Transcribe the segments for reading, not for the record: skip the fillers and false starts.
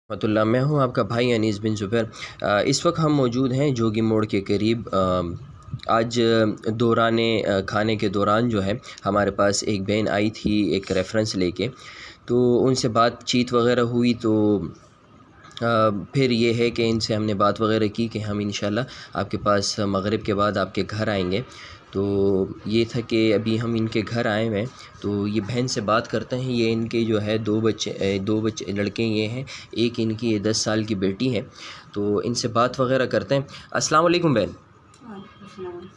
रहमतुल्लाह। मैं हूँ आपका भाई अनीस बिन ज़ुबैर। इस वक्त हम मौजूद हैं जोगी मोड़ के करीब। आज दौराने खाने के दौरान जो है हमारे पास एक बहन आई थी एक रेफ़रेंस लेके, तो उनसे बातचीत वग़ैरह हुई। तो फिर ये है कि इनसे हमने बात वग़ैरह की कि हम इंशाल्लाह आपके पास मग़रिब के बाद आपके घर आएंगे। तो ये था कि अभी हम इनके घर आए हुए हैं, तो ये बहन से बात करते हैं। ये इनके जो है दो बच्चे लड़के ये हैं, एक इनकी ये 10 साल की बेटी है। तो इनसे बात वग़ैरह करते हैं। अस्सलाम वालेकुम बहन।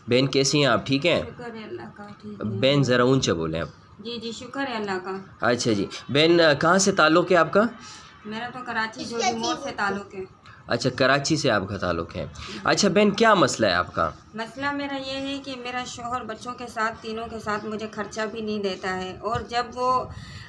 बहन कैसी हैं आप, ठीक हैं? शुक्र है अल्लाह का, ठीक है। बहन ज़रा ऊँचा बोलें आप। जी जी, शुक्र है अल्लाह का। अच्छा जी। बहन कहाँ से ताल्लुक़ है आपका? मेरा तो कराची जोगी मोड़ से ताल्लुक़ है। अच्छा, कराची से आपका ताल्लुक़ है। अच्छा बहन, क्या मसला है आपका? मसला मेरा ये है कि मेरा शौहर बच्चों के साथ, तीनों के साथ मुझे खर्चा भी नहीं देता है, और जब वो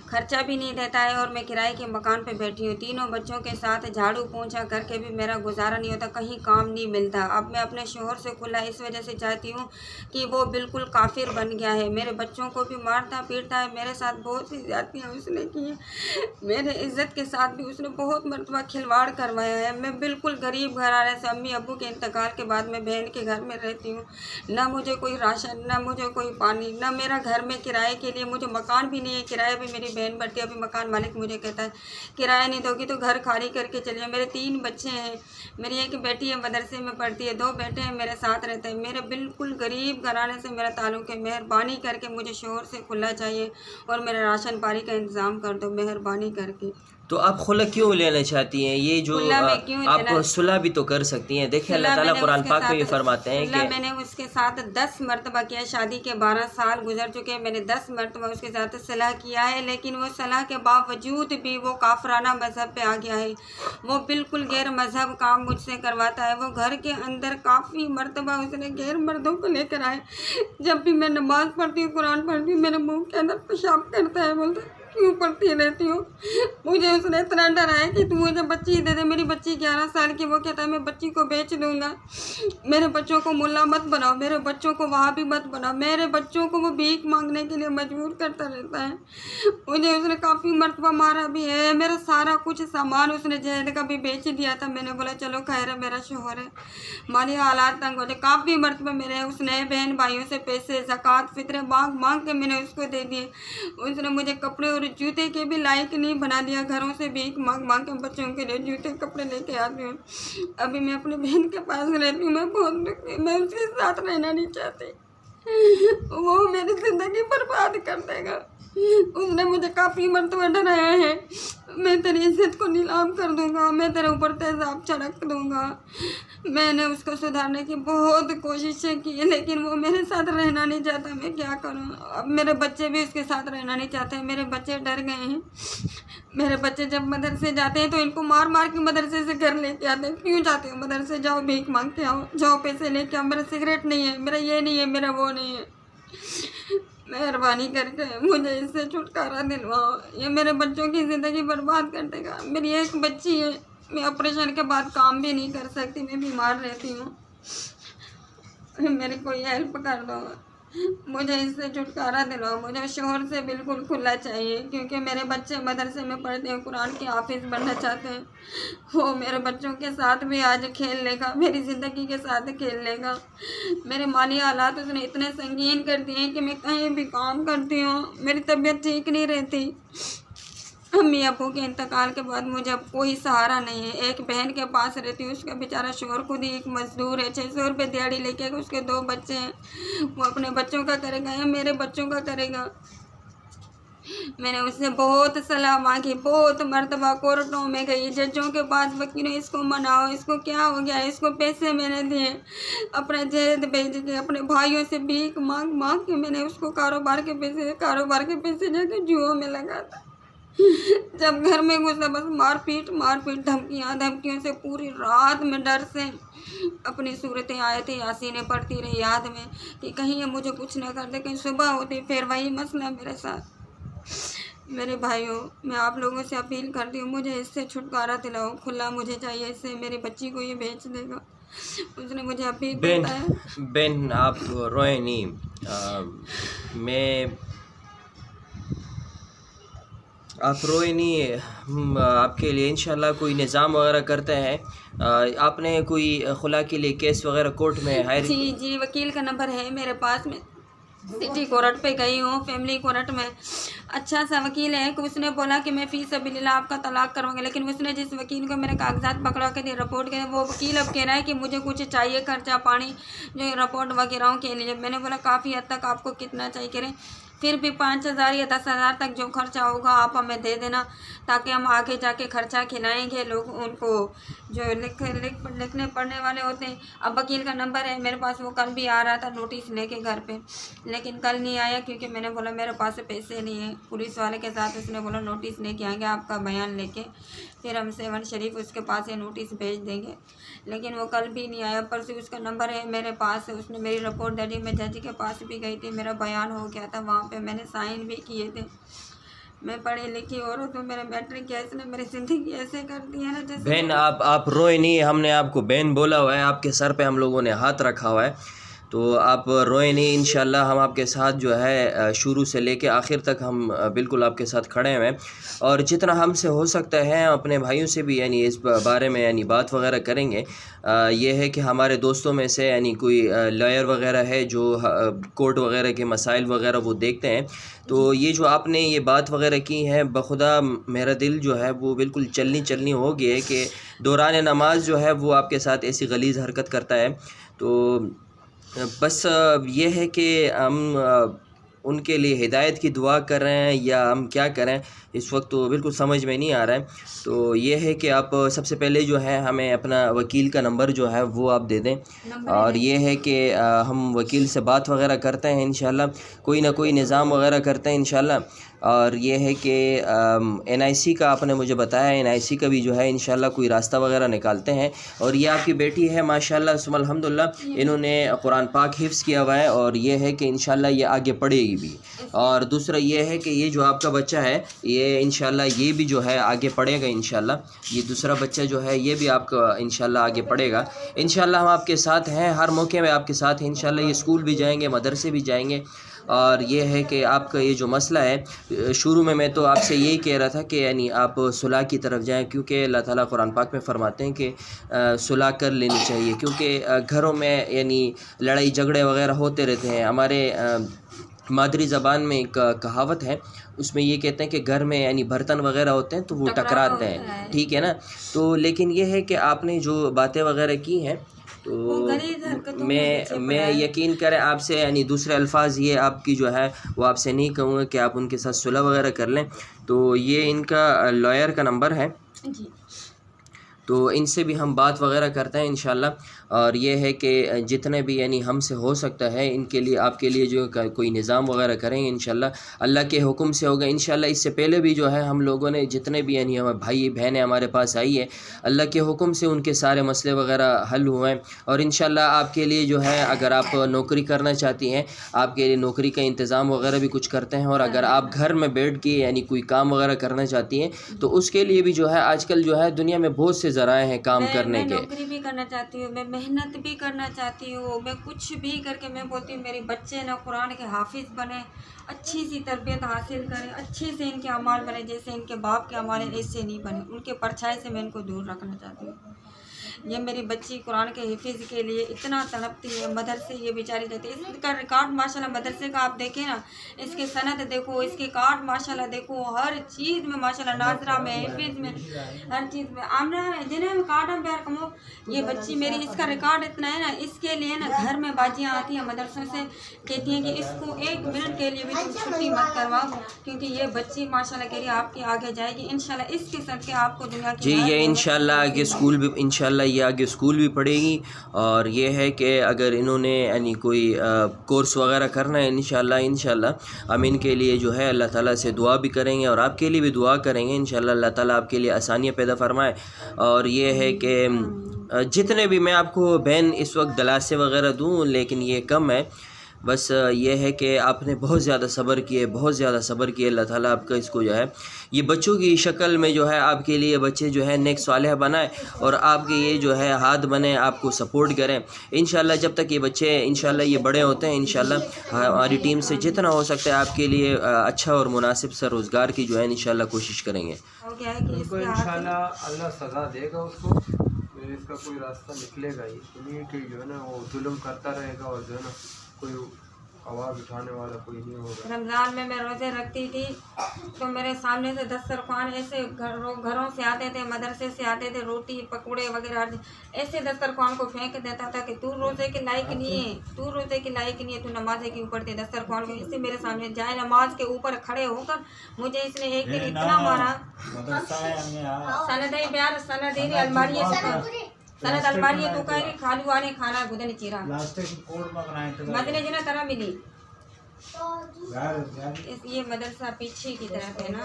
खर्चा भी नहीं देता है और मैं किराए के मकान पे बैठी हूँ, तीनों बच्चों के साथ झाड़ू पोंछा करके भी मेरा गुजारा नहीं होता, कहीं काम नहीं मिलता। अब मैं अपने शौहर से खुला इस वजह से चाहती हूँ कि वो बिल्कुल काफिर बन गया है, मेरे बच्चों को भी मारता पीटता है, मेरे साथ बहुत सी ज़्यादतियाँ उसने की हैं, मेरे इज़्ज़त के साथ भी उसने बहुत मरतबा खिलवाड़ करवाया है। मैं बिल्कुल गरीब घराने से, अम्मी अब्बू के इंतकाल के बाद मैं बहन के घर में रहती हूँ। ना मुझे कोई राशन, ना मुझे कोई पानी, ना मेरा घर में किराए के लिए, मुझे मकान भी नहीं है, किराया भी मेरी बहन भरती है। अभी मकान मालिक मुझे कहता है किराया नहीं दोगी तो घर खाली करके चलिए। मेरे 3 बच्चे हैं, मेरी एक बेटी है मदरसे में पढ़ती है, 2 बेटे हैं मेरे साथ रहते हैं। मेरे बिल्कुल गरीब घराने से मेरा ताल्लुक़ है। मेहरबानी करके मुझे शौहर से खुला चाहिए और मेरे राशन पानी का इंतज़ाम कर दो मेहरबानी करके। तो आप खुला क्यों लेना चाहती हैं? ये जो खुला मैं क्यों आप लेना, सुलह भी तो कर सकती हैं। देखिए अल्लाह सुलह ताला मैंने कुरान उसके पाक में ये साथ, फरमाते हैं सुलह कि मैंने उसके साथ 10 मरतबा किया। शादी के 12 साल गुजर चुके हैं, मैंने 10 मरतबा उसके साथ सलाह किया है, लेकिन वो सलाह के बावजूद भी वो काफराना मज़हब पे आ गया है। वो बिल्कुल गैर मज़हब काम मुझसे करवाता है। वो घर के अंदर काफ़ी मरतबा उसने गैर मर्दों को लेकर आए। जब भी मैं नमाज़ पढ़ती हूँ, कुरान पढ़ती हूँ, मेरे मुँह के अंदर पेशाब करता है। बोलता है क्यों पढ़ती रहती हो? मुझे उसने इतना डराया कि तू मुझे बच्ची दे दे। मेरी बच्ची 11 साल की, वो कहता है मैं बच्ची को बेच दूंगा। मेरे बच्चों को मुल्ला मत बनाओ, मेरे बच्चों को वहाबी मत बनाओ, मेरे बच्चों को वो भीख मांगने के लिए मजबूर करता रहता है। मुझे उसने काफ़ी मरतबा मारा भी है। मेरा सारा कुछ सामान उसने जहद का भी बेच दिया था। मैंने बोला चलो खैर है, मेरा शौहर है, माली हालात तंग हो जाए। काफ़ी मरतबा मेरे उसने बहन भाइयों से पैसे ज़कात फितरे मांग मांग के मैंने उसको दे दिए। उसने मुझे कपड़े और जूते के भी लायक नहीं बना दिया। घरों से भीख मांग मांग के बच्चों के लिए जूते कपड़े लेके आती हूँ। अभी मैं अपनी बहन के पास रहती हूँ, मैं बहुत दुखी, मैं उसके साथ रहना नहीं चाहती। वो मेरी ज़िंदगी बर्बाद कर देगा। उसने मुझे काफ़ी मरतबा डराया है, मैं तेरी इज्जत को नीलाम कर दूंगा, मैं तेरे ऊपर तेज़ाब छिड़क दूंगा। मैंने उसको सुधारने की बहुत कोशिशें की, लेकिन वो मेरे साथ रहना नहीं चाहता। मैं क्या करूं? अब मेरे बच्चे भी उसके साथ रहना नहीं चाहते। मेरे बच्चे डर गए हैं। मेरे बच्चे जब मदरसे जाते हैं तो इनको मार मार के मदरसे से घर लेके आते हैं। क्यों जाते हो मदरसे? जाओ भीख मांग के आओ, जाओ पैसे लेके आओ। मेरा सिगरेट नहीं है, मेरा ये नहीं है, मेरा वो नहीं है। मेहरबानी करके मुझे इससे छुटकारा दिलवाओ, ये मेरे बच्चों की ज़िंदगी बर्बाद कर देगा। मेरी एक बच्ची है, मैं ऑपरेशन के बाद काम भी नहीं कर सकती, मैं बीमार रहती हूँ। मेरी कोई हेल्प कर दो, मुझे इससे छुटकारा दिलाओ। मुझे शौहर से बिल्कुल खुला चाहिए, क्योंकि मेरे बच्चे मदरसे में पढ़ते हैं, कुरान के हाफिज़ बनना चाहते हैं। वो मेरे बच्चों के साथ भी आज खेल लेगा, मेरी ज़िंदगी के साथ खेल लेगा। मेरे माली हालात उसने इतने संगीन कर दिए हैं कि मैं कहीं भी काम करती हूँ मेरी तबीयत ठीक नहीं रहती। अम्मी अब्बू के इंतकाल के बाद मुझे अब कोई सहारा नहीं है। एक बहन के पास रहती हूँ, उसका बेचारा शौहर खुद ही एक मज़दूर है, 600 रुपये दिहाड़ी लेके, उसके 2 बच्चे हैं, वो अपने बच्चों का करेगा या मेरे बच्चों का करेगा? मैंने उससे बहुत सलाह मांगी, बहुत मरतबा कोर्टों में गई, जजों के पास, वकीलों, इसको मनाओ, इसको क्या हो गया, इसको पैसे मैंने दिए, अपना जहेद भेज के, अपने भाइयों से भीख मांग मांग के मैंने उसको कारोबार के पैसे जाके जुओं में लगा था। जब घर में घुसा बस मारपीट धमकियों से पूरी रात में डर से अपनी सूरतें आयतें यासीनें पढ़ती रही याद में, कि कहीं ये मुझे कुछ न कर दे। कहीं सुबह होती फिर वही मसला मेरे साथ। मेरे भाइयों, मैं आप लोगों से अपील करती हूँ, मुझे इससे छुटकारा दिलाओ, खुला मुझे चाहिए। इससे मेरी बच्ची को ये बेच देगा। उसने मुझे अभी बताया। बहन आप रोए नहीं। मैं आप रोए नहीं, हम आपके लिए इंशाल्लाह कोई निज़ाम वगैरह करते हैं। आपने कोई खुला के लिए केस वगैरह कोर्ट में हायर? जी जी, वकील का नंबर है मेरे पास में। सिटी कोर्ट पे गई हूँ, फैमिली कोर्ट में। अच्छा सा वकील है कि उसने बोला कि मैं फ़ी सबिलिल्लाह आपका तलाक करवाऊंगा, लेकिन उसने जिस वकील को मेरे कागजात पकड़ा के दिए, रिपोर्ट के, वो वकील अब कह रहा है कि मुझे कुछ चाहिए खर्चा पानी जो रिपोर्ट वगैरह के लिए। मैंने बोला काफ़ी हद तक आपको कितना चाहिए करें, फिर भी 5,000 या 10,000 तक जो खर्चा होगा आप हमें दे देना, ताकि हम आगे जाके खर्चा खिलाएंगे लोग उनको जो लिखने पढ़ने वाले होते हैं। अब वकील का नंबर है मेरे पास, वो कल भी आ रहा था नोटिस लेके घर पे, लेकिन कल नहीं आया क्योंकि मैंने बोला मेरे पास पैसे नहीं है। पुलिस वाले के साथ उसने बोला नोटिस लेके आएंगे आपका बयान लेके, फिर हम सेवन शरीफ उसके पास ये नोटिस भेज देंगे, लेकिन वो कल भी नहीं आया। परसों उसका नंबर है मेरे पास, उसने मेरी रिपोर्ट दे दी। मैं जज के पास भी गई थी, मेरा बयान हो गया था, वहाँ पे मैंने साइन भी किए थे। मैं पढ़ी लिखी औरत हूँ, मेरा मैट्रिक किया, इसने मेरी ज़िंदगी ऐसे कर दी है ना जैसे। बहन आप रोए नहीं, हमने आपको बहन बोला हुआ है, आपके सर पे हम लोगों ने हाथ रखा हुआ है, तो आप रोए नहीं। इंशाल्लाह हम आपके साथ जो है शुरू से लेके आखिर तक हम बिल्कुल आपके साथ खड़े हुए हैं, और जितना हमसे हो सकता है अपने भाइयों से भी यानी इस बारे में यानी बात वगैरह करेंगे। ये है कि हमारे दोस्तों में से यानी कोई लॉयर वगैरह है जो कोर्ट वगैरह के मसाइल वगैरह वो देखते हैं, तो ये जो आपने ये बात वगैरह की है, बखुदा मेरा दिल जो है वो बिल्कुल चलनी हो गई है कि दौरान नमाज जो है वो आपके साथ ऐसी गलीज़ हरकत करता है। तो बस ये है कि हम उनके लिए हिदायत की दुआ कर रहे हैं या हम क्या करें, इस वक्त तो बिल्कुल समझ में नहीं आ रहा है। तो ये है कि आप सबसे पहले जो है हमें अपना वकील का नंबर जो है वो आप दे दें, और ये है कि हम वकील से बात वगैरह करते हैं, इंशाल्लाह कोई ना कोई निज़ाम वगैरह करते हैं इंशाल्लाह। और ये है कि NIC का आपने मुझे बताया, NIC का भी जो है इंशाल्लाह कोई रास्ता वगैरह निकालते हैं। और ये आपकी बेटी है माशाल्लाह सुम्मा अल्हम्दुलिल्लाह, इन्होंने कुरान पाक हिफ्ज़ किया हुआ है, और ये है कि इंशाल्लाह ये आगे पढ़ेगी भी। और दूसरा ये है कि ये जो आपका बच्चा है ये इंशाल्लाह ये भी जो है आगे पढ़ेगा इंशाल्लाह। ये दूसरा बच्चा जो है ये भी आपका इंशाल्लाह आगे पढ़ेगा। इंशाल्लाह हम आपके साथ हैं, हर मौके में आपके साथ हैं इंशाल्लाह। ये स्कूल भी जाएंगे, मदरसे भी जाएंगे। और ये है कि आपका ये जो मसला है, शुरू में मैं तो आपसे यही कह रहा था कि यानी आप सुलह की तरफ जाएं, क्योंकि अल्लाह ताला कुरान पाक में फ़रमाते हैं कि सुलह कर लेनी चाहिए, क्योंकि घरों में यानी लड़ाई झगड़े वगैरह होते रहते हैं। हमारे मादरी ज़बान में एक कहावत है, उसमें ये कहते हैं कि घर में यानी बर्तन वगैरह होते हैं तो वो टकराते हैं, ठीक है ना। तो लेकिन ये है कि आपने जो बातें वगैरह की हैं, तो मैं यकीन करें आपसे यानी दूसरे अल्फाज ये आपकी जो है वो आपसे नहीं कहूँगा कि आप उनके साथ सुलह वगैरह कर लें। तो ये इनका लॉयर का नंबर है जी, तो इनसे भी हम बात वगैरह करते हैं इंशाल्लाह। और ये है कि जितने भी यानी हमसे हो सकता है इनके लिए आपके लिए जो कोई निज़ाम वगैरह करेंगे इंशाल्लाह, अल्लाह के हुक्म से होगा इंशाल्लाह। इससे पहले भी जो है हम लोगों ने जितने भी यानी हमारे भाई बहनें हमारे पास आई है, अल्लाह के हुक्म से उनके सारे मसले वगैरह हल हुए हैं। और इंशाल्लाह आपके लिए जो है अगर आप नौकरी करना चाहती हैं, आपके लिए नौकरी का इंतज़ाम वगैरह भी कुछ करते हैं। और अगर आप घर में बैठ के यानी कोई काम वगैरह करना चाहती हैं तो उसके लिए भी जो है आजकल जो है दुनिया में बहुत से ज़राए हैं काम करने के। नौकरी भी करना चाहती हूँ, मैं मेहनत भी करना चाहती हूँ, मैं कुछ भी करके मैं बोलती हूँ मेरे बच्चे ना कुरान के हाफिज़ बने, अच्छी सी तरबियत हासिल करें, अच्छे से इनके अमाल बने, जैसे इनके बाप के अमाल ऐसे नहीं बने, उनके परछाई से मैं इनको दूर रखना चाहती हूँ। ये मेरी बच्ची कुरान के हिफिज़ के लिए इतना तड़पती है, मदरसे ये बेचारी रहती है। इसका रिकॉर्ड माशाल्लाह मदरसे का आप देखें ना, इसके सनद देखो, इसके कार्ड माशाल्लाह देखो, हर चीज़ में माशाल्लाह, नाजरा में, हिफिज़ में, हर चीज़ में आमना जिन्हें कार्ड हम प्यार कमो। ये बच्ची मेरी, इसका रिकॉर्ड इतना है ना, इसके लिए ना घर में बाजियाँ आती हैं मदरसों से, कहती हैं कि इसको 1 मिनट के लिए भी तुम छुट्टी मत करवाओ, क्योंकि ये बच्ची माशाल्लाह कह रही है आपके आगे जाएगी इंशाल्लाह। इसके सदके आपको दुनिया की जी, ये इंशाल्लाह आगे स्कूल भी इंशाल्लाह ये आगे स्कूल भी पढ़ेगी। और ये है कि अगर इन्होंने यानी कोई कोर्स वगैरह करना है इंशाल्लाह हम इनके लिए जो है अल्लाह ताला से दुआ भी करेंगे और आपके लिए भी दुआ करेंगे इंशाल्लाह। अल्लाह ताला आपके लिए आसानियाँ पैदा फरमाए। और ये है कि जितने भी मैं आपको बहन इस वक्त दलासे वगैरह दूँ लेकिन ये कम है, बस ये है कि आपने बहुत ज़्यादा सब्र किए, बहुत ज़्यादा सब्र किए। अल्लाह ताला आपका इसको जो है ये बच्चों की शक्ल में जो है आपके लिए बच्चे जो है नेक सालेह बनाए और आपके ये जो है हाथ बने, आपको सपोर्ट करें इंशाल्लाह। जब तक ये बच्चे इंशाल्लाह ये बड़े होते हैं इंशाल्लाह हमारी टीम से जितना हो सकता है आपके लिए अच्छा और मुनासिब सा रोज़गार की जो है इंशाल्लाह कोशिश करेंगे। हो गया है कि उनको इसके हाथ इंशाल्लाह अल्लाह सज़ा देगा उसको, फिर इसका कोई रास्ता निकलेगा ही। नहीं कि जो है ना वो जुल्म करता रहेगा और जो है ना कोई आवाज़ उठाने वाला कोई नहीं होगा। रमज़ान में मैं रोज़े रखती थी तो मेरे सामने से दस्तरखान ऐसे घरों से आते थे, मदरसे से आते थे, रोटी पकौड़े वगैरह ऐसे दस्तरखान को फेंक देता था कि तू रोज़े के लायक नहीं है, तू रोज़े के लायक नहीं है, तू नमाज़े के ऊपर थे। दस्तरखान को इससे मेरे सामने जाए नमाज के ऊपर खड़े होकर मुझे इसने एक दिन इतना मारा। सनद प्यार सनद अलमारी सनद अलमारी तो कह रही खालू आने खाना गुदन चीरा मदने जना तरह मिली। ये मदरसा पीछे की तरफ है ना,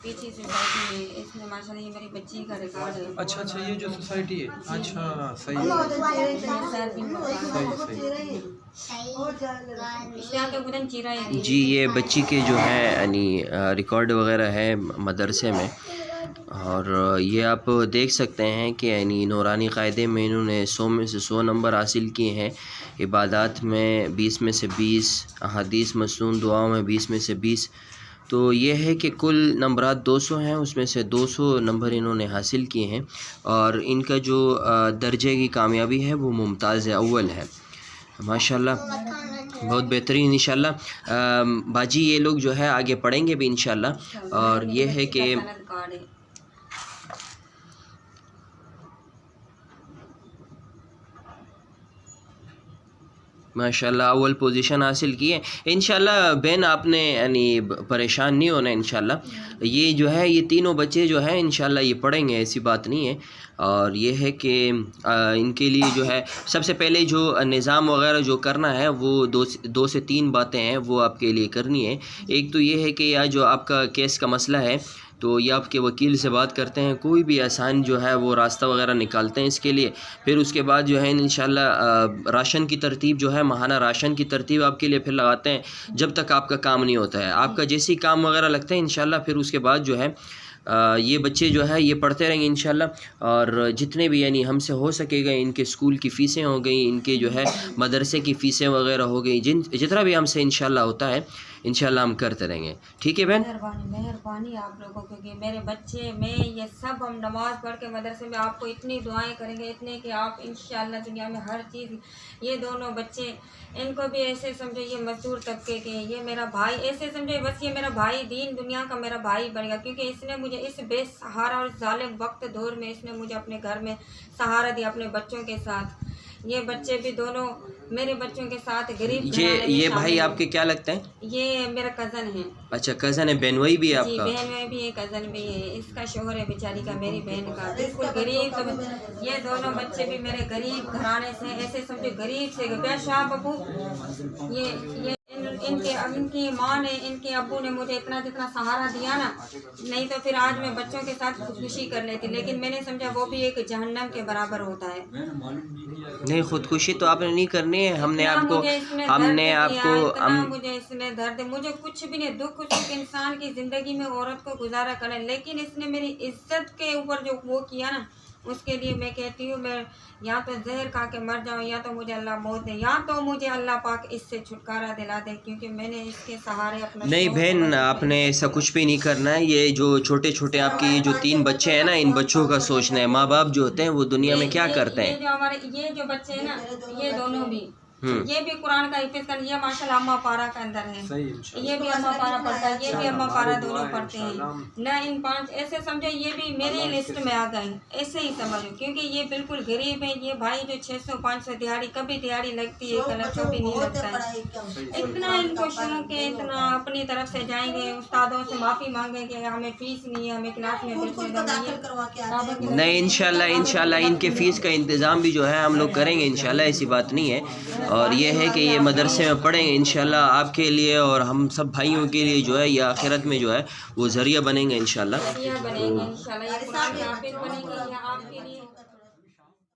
पीछे से बैठी है। इसमें माशाल्लाह ये मेरी बच्ची का रिकॉर्ड है। अच्छा अच्छा, ये जो सोसाइटी है, अच्छा सही है, जी ये बच्ची के जो है यानी रिकॉर्ड वगैरह है मदरसे में और ये आप देख सकते हैं कि यानी नूरानी क़ायदे में इन्होंने 100 में से 100 नंबर हासिल किए हैं, इबादत में 20 में से 20, अहादीस मसनून दुआओं में 20 में से 20। तो ये है कि कुल नंबरात 200 हैं, उसमें से 200 नंबर इन्होंने हासिल किए हैं और इनका जो दर्जे की कामयाबी है वो मुमताज़ अव्वल है माशाल्लाह, बहुत बेहतरीन इंशाल्लाह। बाजी ये लोग जो है आगे पढ़ेंगे भी इंशाल्लाह और ये है कि माशाल्लाह अव्वल पोजीशन हासिल की है इंशाल्लाह। बहन आपने यानी परेशान नहीं होना इंशाल्लाह। ये जो है ये तीनों बच्चे जो हैं इंशाल्लाह ये पढ़ेंगे, ऐसी बात नहीं है। और ये है कि इनके लिए जो है सबसे पहले जो निज़ाम वगैरह जो करना है वो दो से तीन बातें हैं वो आपके लिए करनी है। एक तो ये है कि यह जो आपका केस का मसला है तो ये आपके वकील से बात करते हैं, कोई भी आसान जो है वो रास्ता वगैरह निकालते हैं इसके लिए। फिर उसके बाद जो है इंशाल्लाह राशन की तरतीब जो है माहाना राशन की तरतीब आपके लिए फिर लगाते हैं जब तक आपका काम नहीं होता है। आपका जैसे ही काम वगैरह लगता है इंशाल्लाह फिर उसके बाद जो है ये बच्चे जो है ये पढ़ते रहेंगे इंशाल्लाह। और जितने भी यानी हमसे हो सकेगा इनके स्कूल की फ़ीसें हो गई, इनके जो है मदरसे की फ़ीसें वगैरह हो गई, जितना भी हमसे इंशाल्लाह होता है इंशाल्लाह हम करते रहेंगे। ठीक है बहन, मेहरबानी आप लोगों को कि मेरे बच्चे में ये सब हम नमाज़ पढ़ के मदरसे में आपको इतनी दुआएं करेंगे, इतने कि आप इंशाल्लाह दुनिया में हर चीज़। ये दोनों बच्चे इनको भी ऐसे समझो ये मजदूर तबके के, ये मेरा भाई ऐसे समझो बस ये मेरा भाई दीन दुनिया का मेरा भाई बन गया, क्योंकि इसने मुझे इस बेसहारा और जालिम वक्त दौर में इसने मुझे अपने घर में सहारा दिया अपने बच्चों के साथ। ये बच्चे भी दोनों मेरे बच्चों के साथ गरीब ये भाई आपके क्या लगते हैं? ये मेरा कज़न है। अच्छा कज़न है, बहनोई भी है आपका? बहन में भी है, कज़न भी है। इसका शोहर है बेचारी का, मेरी बहन का बिल्कुल गरीब। तो ये दोनों बच्चे भी मेरे गरीब घराने से, ऐसे समझो गरीब से शाह बबू। ये इनकी माँ ने इनके अब्बू ने मुझे इतना जितना सहारा दिया ना, नहीं तो फिर आज मैं बच्चों के साथ खुदकुशी कर लेती, लेकिन मैंने समझा वो भी एक जहन्नम के बराबर होता है। नहीं खुदकुशी तो आपने नहीं करनी है, हमने आपको मुझे इसने दर्द, मुझे कुछ भी नहीं, दुख सुख इंसान की ज़िंदगी में औरत को गुजारा करे, लेकिन इसने मेरी इज्जत के ऊपर जो वो किया ना, उसके लिए मैं कहती हूँ मैं या तो जहर खा के मर जाऊँ या तो मुझे अल्लाह मौत दे, या तो मुझे अल्लाह पाक इससे छुटकारा दिला दे, क्योंकि मैंने इसके सहारे अपना। नहीं बहन आपने ऐसा कुछ भी नहीं करना है। ये जो छोटे छोटे आपके ये जो 3 बच्चे हैं ना, इन बच्चों का सोचना है। माँ बाप जो होते हैं वो दुनिया में क्या करते हैं? जो हमारे ये जो बच्चे हैं ना, ये दोनों भी ये भी कुरान का हिफ्ज़ कर, ये माशाल्लाह अम्मा पारा के अंदर है, ये भी अम्मा पारा पढ़ता है, ये भी अम्मा पारा दोनों पढ़ते हैं ना। इन 5 ऐसे समझो ये भी मेरे लिस्ट में आ गए, ऐसे ही समझो, क्योंकि ये बिल्कुल गरीब है। ये भाई जो 600-500 दिहाड़ी, कभी दिहाड़ी लगती है गलत कभी नहीं लगता है। इतना इनको शौक है, इतना अपनी तरफ से जाएंगे, उस्तादों से माफ़ी मांगेंगे, हमें फीस नहीं है, हमें क्लास में नहीं। इंशाल्लाह इनके फ़ीस का इंतज़ाम भी जो है हम लोग करेंगे इंशाल्लाह, ऐसी बात नहीं है। और ये है कि ये मदरसे में पढ़ेंगे इंशाल्लाह, आपके लिए और हम सब भाइयों के लिए जो है ये आखिरत में जो है वो ज़रिया बनेंगे इंशाल्लाह।